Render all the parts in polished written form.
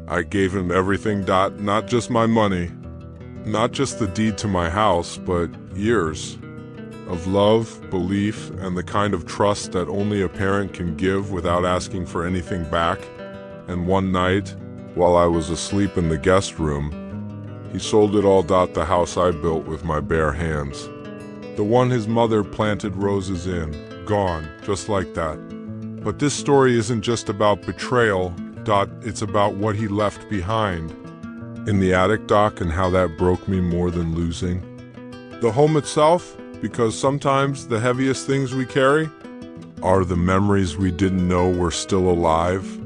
I gave him everything, not just my money, not just the deed to my house, but years of love, belief, and the kind of trust that only a parent can give without asking for anything back. And one night, while I was asleep in the guest room, he sold it all. The house I built with my bare hands. The one his mother planted roses in, gone, just like that. But this story isn't just about betrayal, it's about what he left behind in the attic, and how that broke me more than losing the home itself, because sometimes the heaviest things we carry are the memories we didn't know were still alive.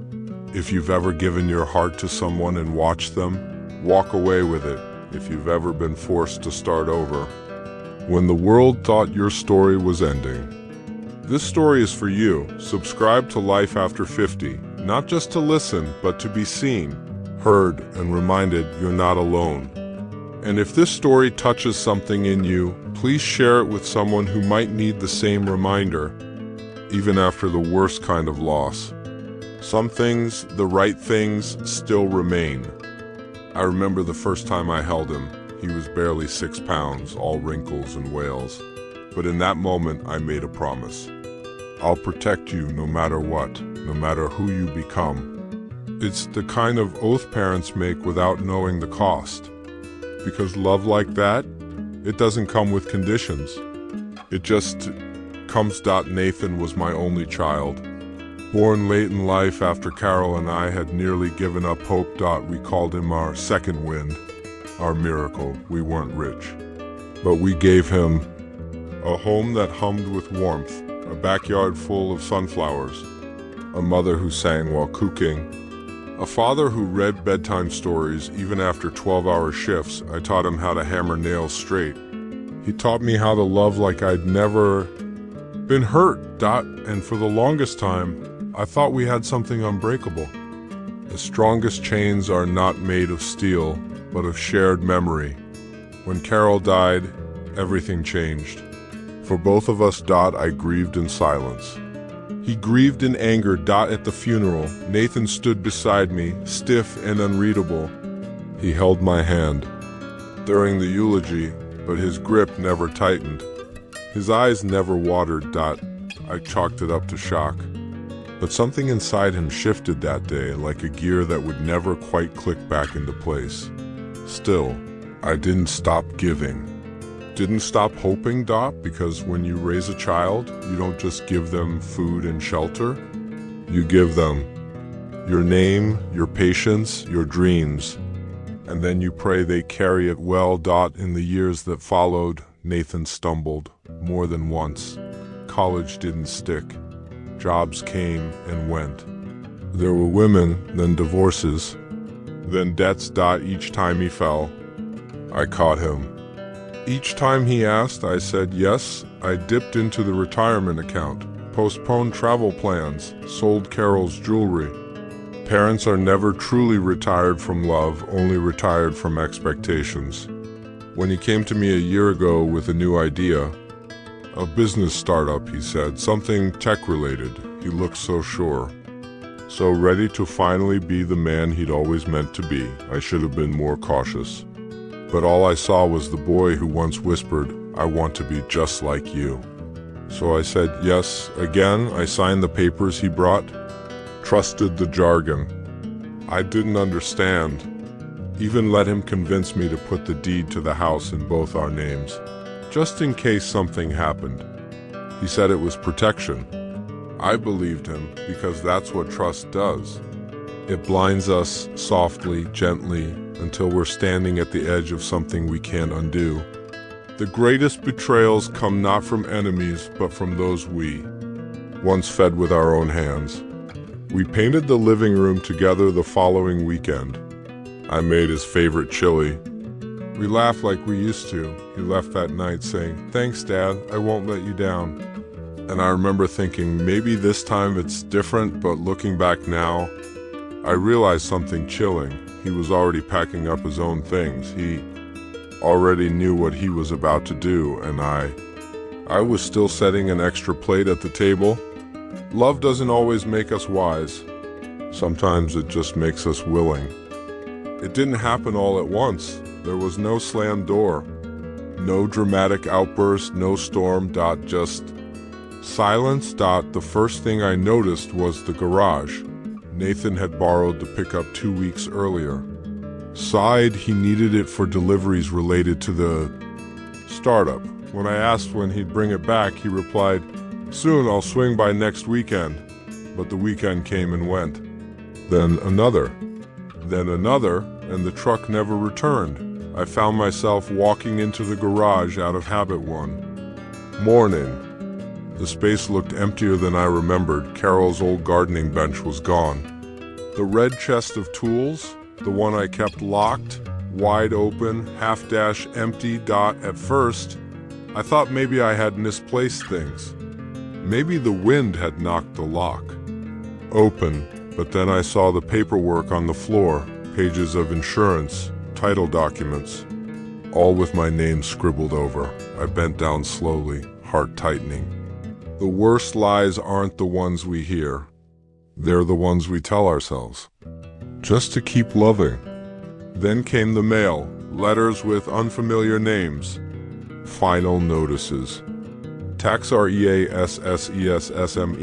If you've ever given your heart to someone and watched them walk away with it, if you've ever been forced to start over when the world thought your story was ending, this story is for you. Subscribe to Life After 50, not just to listen, but to be seen, heard, and reminded you're not alone. And if this story touches something in you, please share it with someone who might need the same reminder, even after the worst kind of loss. Some things, the right things, still remain. I remember the first time I held him. He was barely 6 pounds, all wrinkles and wails. But in that moment, I made a promise. I'll protect you no matter what, no matter who you become. It's the kind of oath parents make without knowing the cost. Because love like that, it doesn't come with conditions. It just comes. Nathan was my only child. Born late in life after Carol and I had nearly given up hope. We called him our second wind, our miracle. We weren't rich, but we gave him a home that hummed with warmth, a backyard full of sunflowers, a mother who sang while cooking, a father who read bedtime stories even after 12-hour shifts. I taught him how to hammer nails straight. He taught me how to love like I'd never been hurt. And for the longest time, I thought we had something unbreakable. The strongest chains are not made of steel, but of shared memory. When Carol died, everything changed. For both of us. I grieved in silence. He grieved in anger. At the funeral, Nathan stood beside me, stiff and unreadable. He held my hand during the eulogy, but his grip never tightened. His eyes never watered. I chalked it up to shock. But something inside him shifted that day, like a gear that would never quite click back into place. Still, I didn't stop giving. Didn't stop hoping, because when you raise a child, you don't just give them food and shelter. You give them your name, your patience, your dreams, and then you pray they carry it well. In the years that followed, Nathan stumbled more than once. College didn't stick. Jobs came and went. There were women, then divorces, then debts. Each time he fell, I caught him. Each time he asked, I said yes. I dipped into the retirement account, postponed travel plans, sold Carol's jewelry. Parents are never truly retired from love, only retired from expectations. When he came to me a year ago with a new idea, a business startup, he said, something tech-related. He looked so sure, so ready to finally be the man he'd always meant to be. I should have been more cautious. But all I saw was the boy who once whispered, "I want to be just like you." So I said yes again. I signed the papers he brought, trusted the jargon I didn't understand, even let him convince me to put the deed to the house in both our names, just in case something happened. He said it was protection. I believed him because that's what trust does. It blinds us softly, gently, until we're standing at the edge of something we can't undo. The greatest betrayals come not from enemies, but from those we once fed with our own hands. We painted the living room together the following weekend. I made his favorite chili. We laughed like we used to. He left that night saying, "Thanks, Dad, I won't let you down." And I remember thinking, maybe this time it's different, but looking back now, I realized something chilling. He was already packing up his own things. He already knew what he was about to do, and I was still setting an extra plate at the table. Love doesn't always make us wise. Sometimes it just makes us willing. It didn't happen all at once. There was no slammed door, no dramatic outburst, no storm. Just silence. The first thing I noticed was the garage Nathan had borrowed the pickup 2 weeks earlier. Sighed, he needed it for deliveries related to the startup. When I asked when he'd bring it back, he replied, "Soon, I'll swing by next weekend." But the weekend came and went. Then another, and the truck never returned. I found myself walking into the garage out of habit one morning. The space looked emptier than I remembered. Carol's old gardening bench was gone. The red chest of tools, the one I kept locked, wide open, empty. At first, I thought maybe I had misplaced things. Maybe the wind had knocked the lock open, but then I saw the paperwork on the floor, pages of insurance, title documents, all with my name scribbled over. I bent down slowly, heart tightening. The worst lies aren't the ones we hear. They're the ones we tell ourselves, just to keep loving. Then came the mail, letters with unfamiliar names, final notices. Tax REASSESSM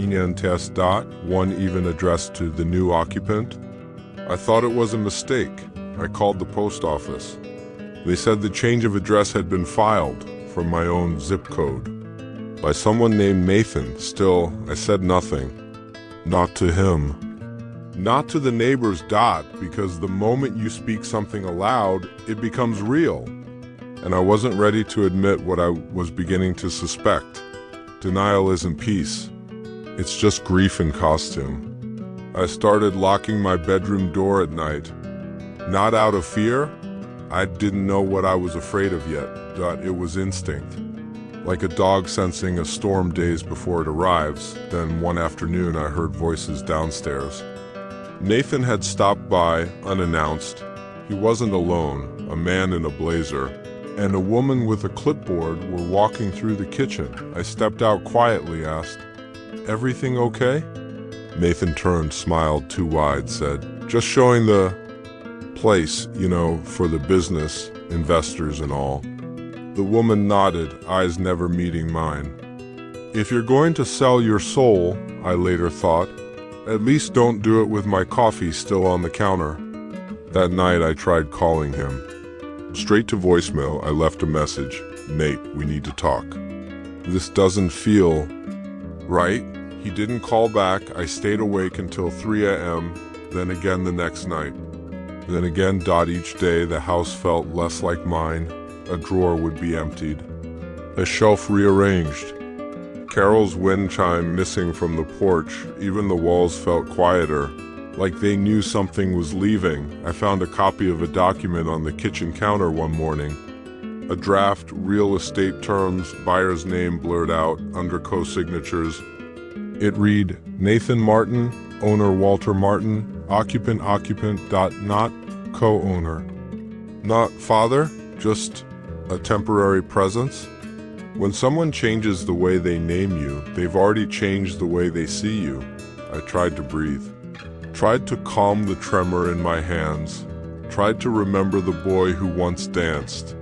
one even addressed to the new occupant. I thought it was a mistake. I called the post office. They said the change of address had been filed from my own zip code by someone named Nathan. Still, I said nothing. Not to him. Not to the neighbors. Because the moment you speak something aloud, it becomes real. And I wasn't ready to admit what I was beginning to suspect. Denial isn't peace. It's just grief in costume. I started locking my bedroom door at night. Not out of fear. I didn't know what I was afraid of yet. It was instinct. Like a dog sensing a storm days before it arrives. Then one afternoon I heard voices downstairs. Nathan had stopped by, unannounced. He wasn't alone. A man in a blazer and a woman with a clipboard were walking through the kitchen. I stepped out quietly, asked, "Everything okay?" Nathan turned, smiled too wide, said, "Just showing the place, for the business, investors and all." The woman nodded, eyes never meeting mine. If you're going to sell your soul, I later thought, at least don't do it with my coffee still on the counter. That night I tried calling him. Straight to voicemail, I left a message. "Nate, we need to talk. This doesn't feel right." He didn't call back. I stayed awake until 3 a.m., then again the next night. Then again. Each day the house felt less like mine. A drawer would be emptied, a shelf rearranged, Carol's wind chime missing from the porch. Even the walls felt quieter, like they knew something was leaving. I found a copy of a document on the kitchen counter one morning. A draft, real estate terms, buyer's name blurred out, under co-signatures. It read, Nathan Martin, owner Walter Martin, occupant, not co-owner. Not father, just a temporary presence. When someone changes the way they name you, they've already changed the way they see you. I tried to breathe, tried to calm the tremor in my hands, tried to remember the boy who once danced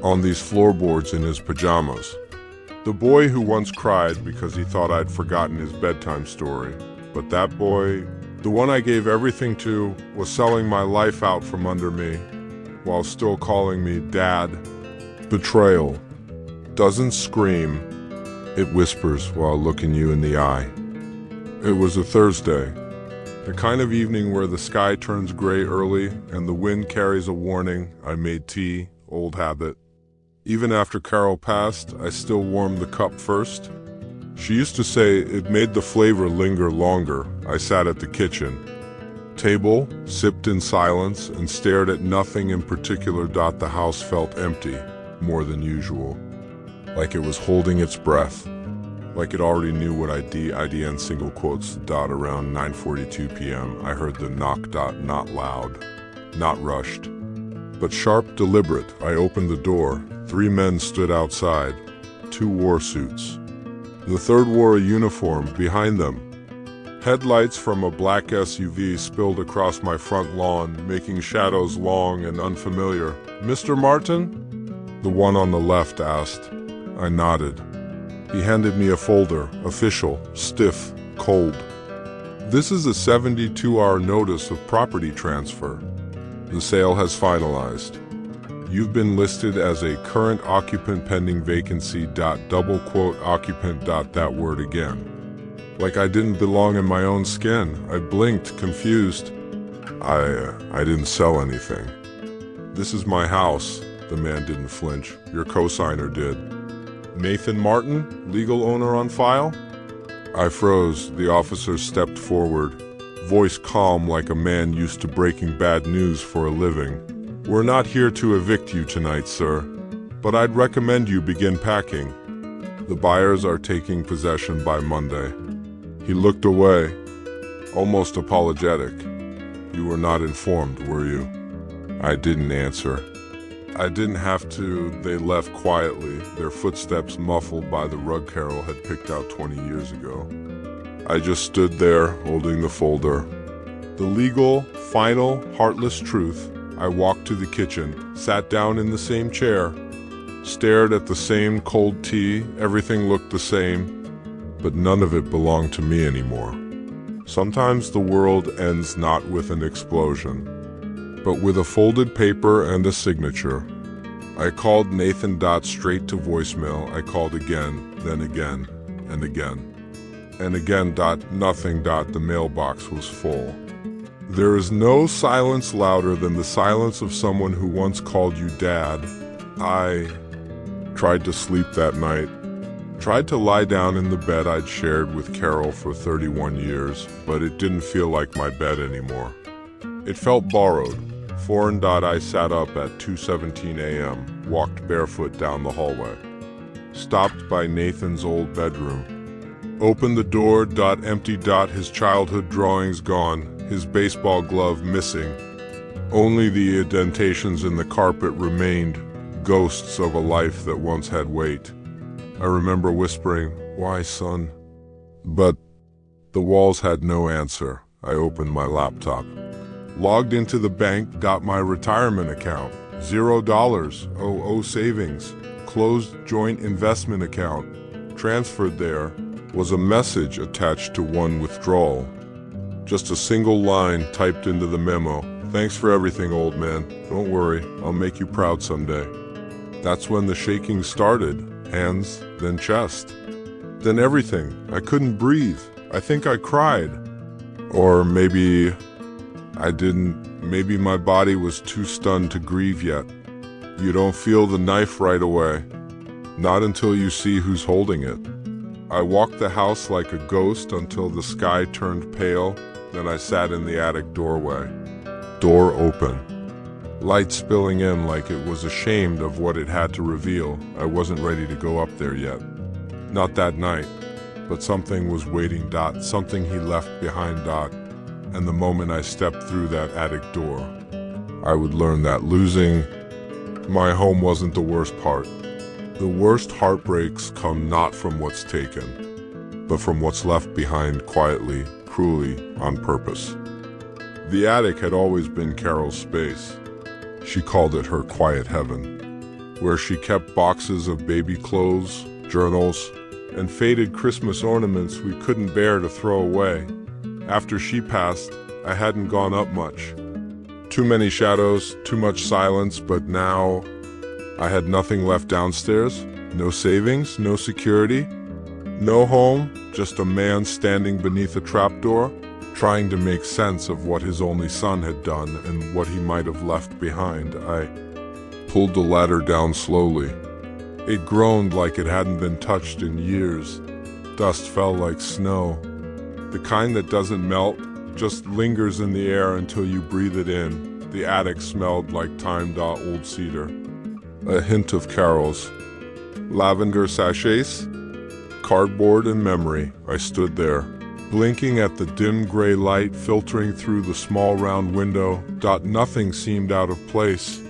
on these floorboards in his pajamas. The boy who once cried because he thought I'd forgotten his bedtime story. But that boy, the one I gave everything to, was selling my life out from under me while still calling me Dad. Betrayal doesn't scream, it whispers while looking you in the eye. It was a Thursday, the kind of evening where the sky turns gray early and the wind carries a warning. I made tea, old habit. Even after Carol passed, I still warmed the cup first. She used to say it made the flavor linger longer. I sat at the kitchen table, sipped in silence, and stared at nothing in particular. The house felt empty, more than usual, like it was holding its breath, like it already knew what IDN single quotes. Around 9:42 p.m. I heard the knock. Not loud, not rushed, but sharp, deliberate. I opened the door. 3 men stood outside. 2 wore suits. The third wore a uniform. Behind them, Headlights from a black SUV spilled across my front lawn, making shadows long and unfamiliar. "Mr. Martin?" The one on the left asked. I nodded. He handed me a folder, official, stiff, cold. "This is a 72-hour notice of property transfer. The sale has finalized. You've been listed as a current occupant pending vacancy. Double quote occupant. That word again. Like I didn't belong in my own skin. I blinked, confused. I didn't sell anything. This is my house." The man didn't flinch. "Your cosigner did." "Nathan Martin, legal owner on file?" I froze. The officer stepped forward, voice calm like a man used to breaking bad news for a living. "We're not here to evict you tonight, sir, but I'd recommend you begin packing. The buyers are taking possession by Monday." He looked away, almost apologetic. "You were not informed, were you?" I didn't answer. I didn't have to. They left quietly, their footsteps muffled by the rug Carol had picked out 20 years ago. I just stood there, holding the folder. The legal, final, heartless truth. I walked to the kitchen, sat down in the same chair, stared at the same cold tea. Everything looked the same, but none of it belonged to me anymore. Sometimes the world ends not with an explosion, but with a folded paper and a signature. I called Nathan. Straight to voicemail. I called again, then again, and again. And again. Nothing. The mailbox was full. There is no silence louder than the silence of someone who once called you Dad. I tried to sleep that night. Tried to lie down in the bed I'd shared with Carol for 31 years, but it didn't feel like my bed anymore. It felt borrowed, foreign. I sat up at 2:17 a.m., walked barefoot down the hallway. Stopped by Nathan's old bedroom. Opened the door. Empty. His childhood drawings gone, his baseball glove missing. Only the indentations in the carpet remained, ghosts of a life that once had weight. I remember whispering, "Why, son?" But the walls had no answer. I opened my laptop. Logged into the bank. My retirement account. $0. Savings. Closed joint investment account. Transferred there. Was a message attached to one withdrawal. Just a single line typed into the memo. "Thanks for everything, old man. Don't worry, I'll make you proud someday." That's when the shaking started. Hands, then chest. Then everything. I couldn't breathe. I think I cried. Or maybe I didn't. Maybe my body was too stunned to grieve yet. You don't feel the knife right away. Not until you see who's holding it. I walked the house like a ghost until the sky turned pale. Then I sat in the attic doorway. Door open. Light spilling in like it was ashamed of what it had to reveal. I wasn't ready to go up there yet. Not that night. But something was waiting. Something he left behind. And the moment I stepped through that attic door, I would learn that losing my home wasn't the worst part. The worst heartbreaks come not from what's taken, but from what's left behind quietly, cruelly, on purpose. The attic had always been Carol's space. She called it her quiet heaven, where she kept boxes of baby clothes, journals, and faded Christmas ornaments we couldn't bear to throw away. After she passed, I hadn't gone up much. Too many shadows, too much silence, but now I had nothing left downstairs. No savings, no security, no home, just a man standing beneath a trapdoor, trying to make sense of what his only son had done and what he might have left behind. I pulled the ladder down slowly. It groaned like it hadn't been touched in years. Dust fell like snow. The kind that doesn't melt, just lingers in the air until you breathe it in. The attic smelled like timed old cedar. A hint of Carol's. Lavender sachets, cardboard and memory. I stood there, blinking at the dim gray light filtering through the small round window. Nothing seemed out of place.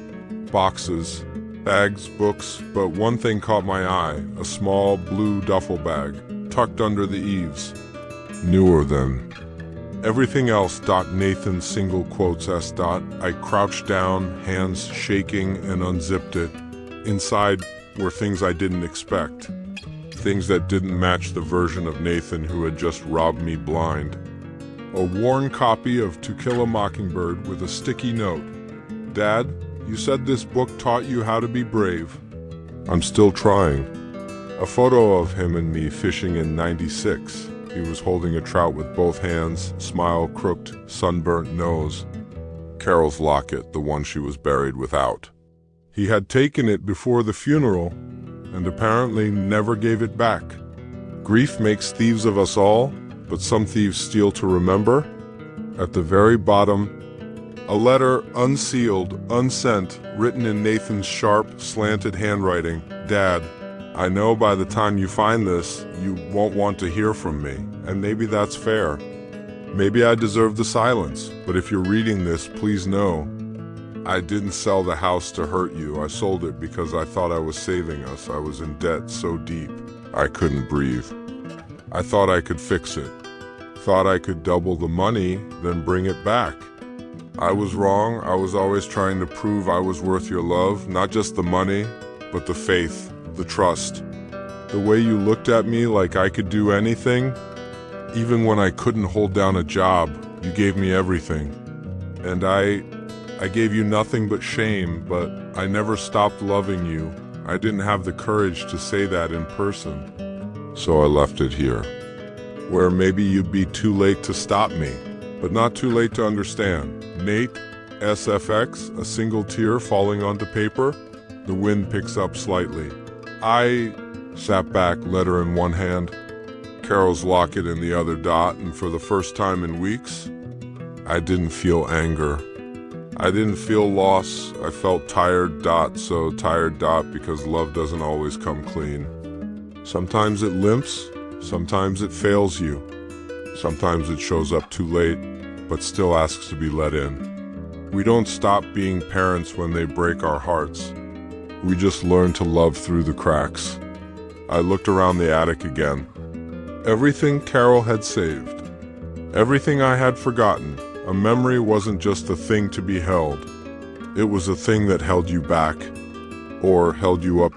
Boxes, bags, books, but one thing caught my eye, a small blue duffel bag, tucked under the eaves. Newer than Everything else. Nathan single quotes S. I crouched down, hands shaking, and unzipped it. Inside were things I didn't expect. Things that didn't match the version of Nathan who had just robbed me blind. A worn copy of To Kill a Mockingbird with a sticky note. Dad, you said this book taught you how to be brave. I'm still trying. A photo of him and me fishing in '96. He was holding a trout with both hands, smile crooked, sunburnt nose. Carol's locket, the one she was buried without. He had taken it before the funeral and apparently never gave it back. Grief makes thieves of us all, but some thieves steal to remember. At the very bottom, a letter unsealed, unsent, written in Nathan's sharp, slanted handwriting. Dad, I know by the time you find this, you won't want to hear from me, and maybe that's fair. Maybe I deserve the silence, but if you're reading this, please know, I didn't sell the house to hurt you. I sold it because I thought I was saving us. I was in debt so deep, I couldn't breathe. I thought I could fix it. Thought I could double the money, then bring it back. I was wrong. I was always trying to prove I was worth your love, not just the money, but the faith. The trust. The way you looked at me like I could do anything, even when I couldn't hold down a job, you gave me everything. And I gave you nothing but shame, but I never stopped loving you. I didn't have the courage to say that in person. So I left it here, where maybe you'd be too late to stop me, but not too late to understand. Nate, SFX, a single tear falling onto paper. The wind picks up slightly. I sat back, letter in one hand, Carol's locket in the other. And for the first time in weeks, I didn't feel anger. I didn't feel loss. I felt tired. So tired. Because love doesn't always come clean. Sometimes it limps, sometimes it fails you. Sometimes it shows up too late, but still asks to be let in. We don't stop being parents when they break our hearts. We just learn to love through the cracks. I looked around the attic again. Everything Carol had saved. Everything I had forgotten. A memory wasn't just a thing to be held. It was a thing that held you back. Or held you up,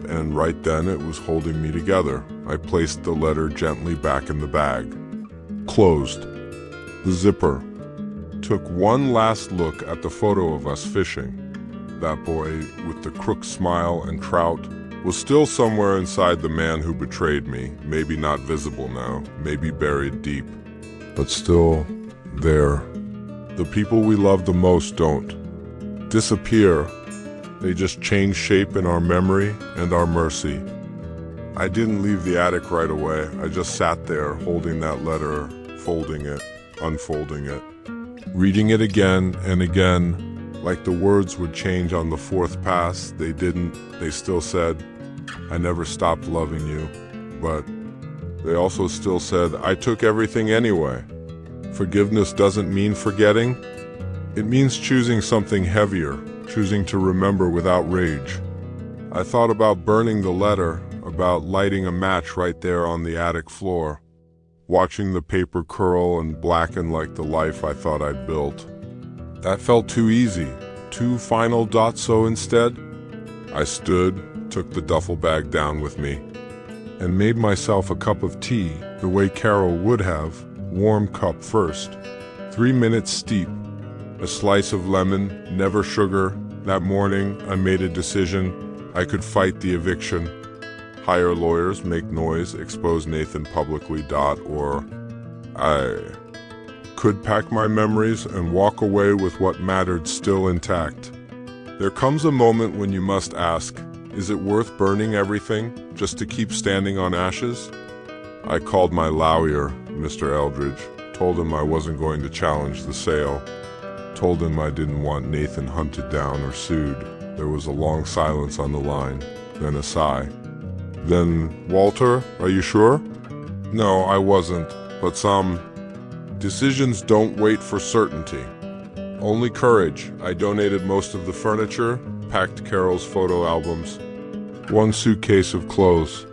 and right then it was holding me together. I placed the letter gently back in the bag. Closed. The zipper. Took one last look at the photo of us fishing. That boy, with the crooked smile and trout, was still somewhere inside the man who betrayed me. Maybe not visible now, maybe buried deep, but still there. The people we love the most don't disappear. They just change shape in our memory and our mercy. I didn't leave the attic right away. I just sat there holding that letter, folding it, unfolding it, reading it again and again. Like the words would change on the fourth pass. They didn't. They still said, I never stopped loving you. But they also still said, I took everything anyway. Forgiveness doesn't mean forgetting. It means choosing something heavier, choosing to remember without rage. I thought about burning the letter, about lighting a match right there on the attic floor, watching the paper curl and blacken like the life I thought I'd built. That felt too easy, too final. So instead, I stood, took the duffel bag down with me, and made myself a cup of tea the way Carol would have, warm cup first. 3 minutes steep, a slice of lemon, never sugar. That morning, I made a decision. I could fight the eviction, hire lawyers, make noise, expose Nathan publicly. Or I could pack my memories and walk away with what mattered still intact. There comes a moment when you must ask, is it worth burning everything just to keep standing on ashes? I called my lawyer, Mr. Eldridge, told him I wasn't going to challenge the sale, told him I didn't want Nathan hunted down or sued. There was a long silence on the line, then a sigh. Then, Walter, are you sure? No, I wasn't, but some decisions don't wait for certainty. Only courage. I donated most of the furniture, packed Carol's photo albums, one suitcase of clothes,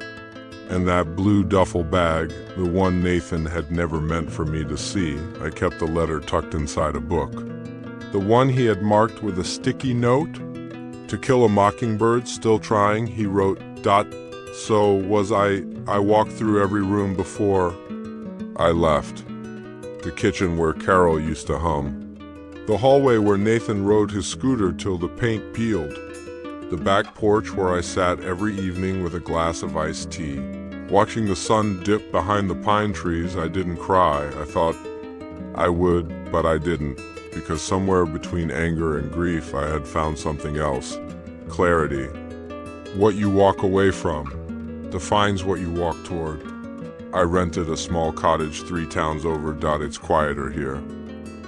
And that blue duffel bag, the one Nathan had never meant for me to see, I kept the letter tucked inside a book. The one he had marked with a sticky note. To kill a mockingbird, still trying, he wrote, So was I walked through every room before I left. The kitchen where Carol used to hum. The hallway where Nathan rode his scooter till the paint peeled. The back porch where I sat every evening with a glass of iced tea. Watching the sun dip behind the pine trees, I didn't cry. I thought I would, but I didn't, because somewhere between anger and grief I had found something else. Clarity. What you walk away from defines what you walk toward. I rented a small cottage 3 towns over. It's quieter here.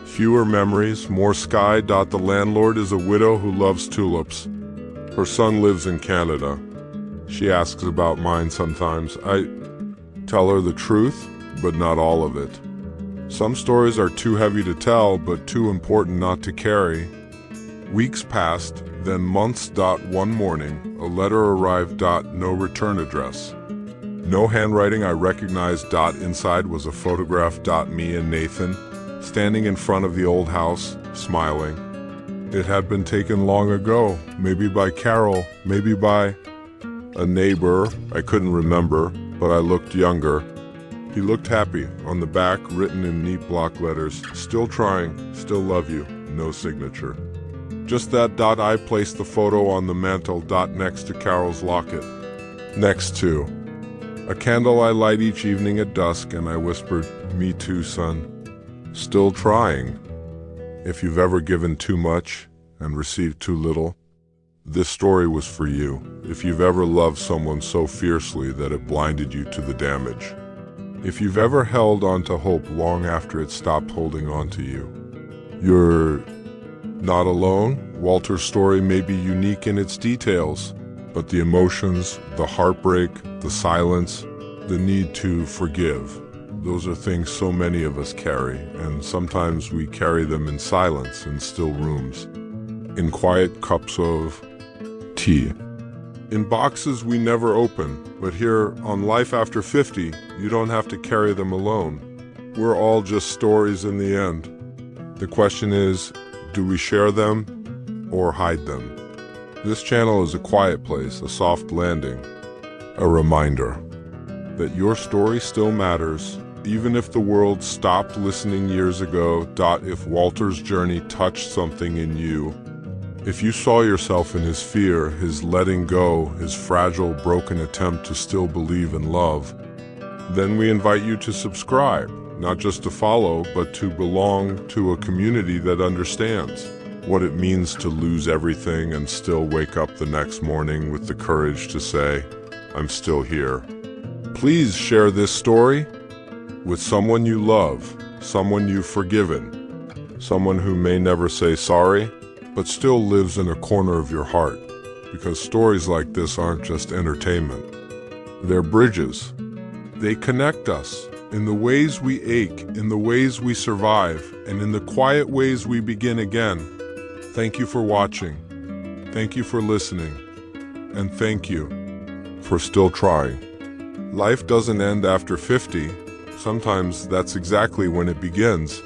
Fewer memories, more sky. The landlord is a widow who loves tulips. Her son lives in Canada. She asks about mine sometimes. I tell her the truth, but not all of it. Some stories are too heavy to tell, but too important not to carry. Weeks passed, then months. One morning, a letter arrived. No return address. No handwriting I recognized. Inside was a photograph. Me and Nathan, standing in front of the old house, smiling. It had been taken long ago, maybe by Carol, maybe by a neighbor. I couldn't remember, but I looked younger. He looked happy. On the back, written in neat block letters, still trying, still love you, no signature. Just that. I placed the photo on the mantel. Next to Carol's locket. Next to a candle I light each evening at dusk, and I whispered, me too, son. Still trying. If you've ever given too much and received too little, this story was for you. If you've ever loved someone so fiercely that it blinded you to the damage. If you've ever held on to hope long after it stopped holding on to you. You're not alone. Walter's story may be unique in its details, but the emotions, the heartbreak, the silence, the need to forgive, those are things so many of us carry, and sometimes we carry them in silence in still rooms, in quiet cups of tea, in boxes we never open. But here on Life After 50, you don't have to carry them alone. We're all just stories in the end. The question is, do we share them or hide them? This channel is a quiet place, a soft landing, a reminder that your story still matters, even if the world stopped listening years ago. If Walter's journey touched something in you, if you saw yourself in his fear, his letting go, his fragile, broken attempt to still believe in love, then we invite you to subscribe, not just to follow, but to belong to a community that understands what it means to lose everything and still wake up the next morning with the courage to say, I'm still here. Please share this story with someone you love, someone you've forgiven, someone who may never say sorry, but still lives in a corner of your heart, because stories like this aren't just entertainment. They're bridges. They connect us in the ways we ache, in the ways we survive, and in the quiet ways we begin again. Thank you for watching. Thank you for listening. And thank you for still trying. Life doesn't end after 50. Sometimes that's exactly when it begins.